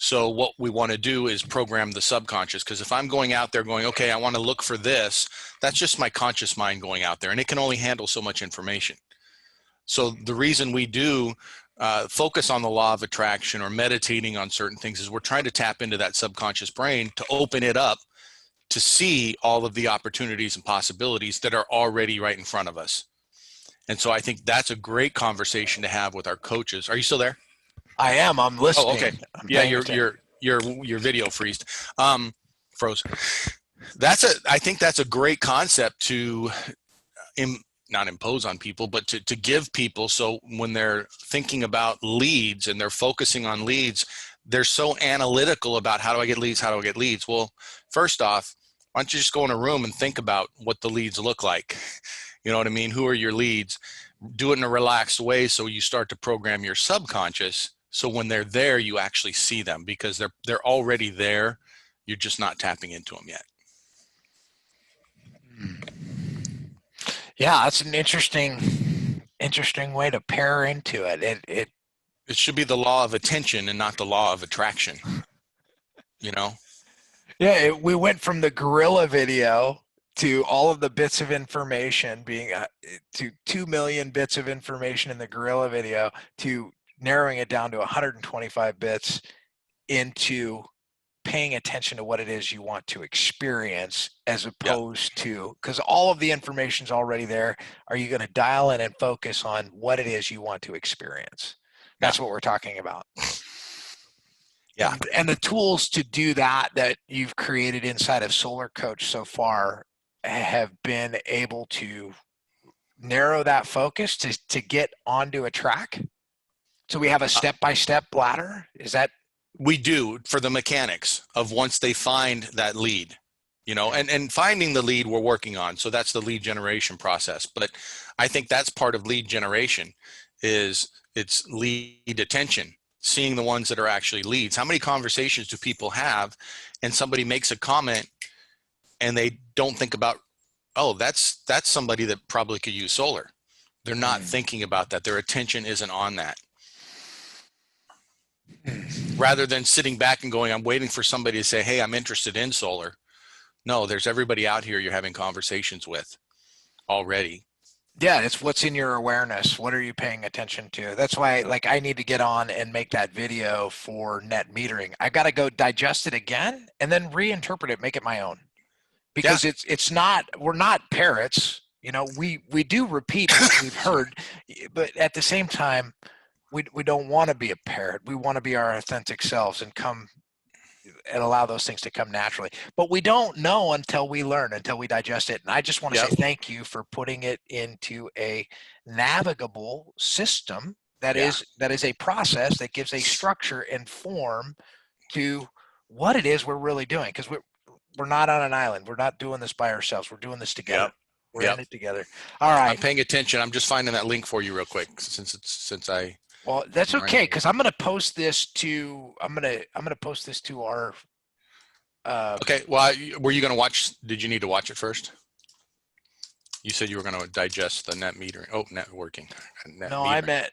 So what we want to do is program the subconscious, because if I'm going out there going, okay, I want to look for this, that's just my conscious mind going out there, and it can only handle so much information. So the reason we do focus on the law of attraction or meditating on certain things is we're trying to tap into that subconscious brain to open it up to see all of the opportunities and possibilities that are already right in front of us. And so I think that's a great conversation to have with our coaches. Are you still there? I am. I'm listening. Oh, okay. I'm Yeah, paying attention. your video froze. I think that's a great concept to not impose on people, but to give people, so when they're thinking about leads and they're focusing on leads, they're so analytical about how do I get leads, how do I get leads? Well, first off, why don't you just go in a room and think about what the leads look like? You know what I mean? Who are your leads? Do it in a relaxed way so you start to program your subconscious, so when they're there, you actually see them because they're already there. You're just not tapping into them yet. Yeah, that's an interesting way to pair into it. It should be the law of attention and not the law of attraction, you know? Yeah, we went from the gorilla video to all of the bits of information being to 2 million bits of information in the gorilla video to narrowing it down to 125 bits into paying attention to what it is you want to experience as opposed to, because all of the information's already there. Are you going to dial in and focus on what it is you want to experience? That's what we're talking about. Yeah. And the tools to do that you've created inside of Solar Coach so far have been able to narrow that focus to get onto a track. So we have a step-by-step ladder. Is that? We do, for the mechanics of once they find that lead, you know, and finding the lead we're working on. So that's the lead generation process. But I think that's part of lead generation is it's lead attention, seeing the ones that are actually leads. How many conversations do people have and somebody makes a comment and they don't think about, oh, that's somebody that probably could use solar. They're not thinking about that. Their attention isn't on that. Rather than sitting back and going, I'm waiting for somebody to say, hey, I'm interested in solar. No, there's everybody out here you're having conversations with already. Yeah, it's what's in your awareness. What are you paying attention to? That's why, like, I need to get on and make that video for net metering. I got to go digest it again and then reinterpret it, make it my own. Because it's not, we're not parrots. You know, we do repeat what we've heard, but at the same time, we don't want to be a parrot. We want to be our authentic selves and come and allow those things to come naturally. But we don't know until we learn, until we digest it. And I just want to say thank you for putting it into a navigable system that is a process that gives a structure and form to what it is we're really doing. Because we're not on an island. We're not doing this by ourselves. We're doing this together. We're in it together. All right. I'm paying attention. I'm just finding that link for you real quick since I. Well, that's okay, because I'm going to post this to post this to our. Okay. Well, were you going to watch? Did you need to watch it first? You said you were going to digest the net metering. Oh, networking. No, I meant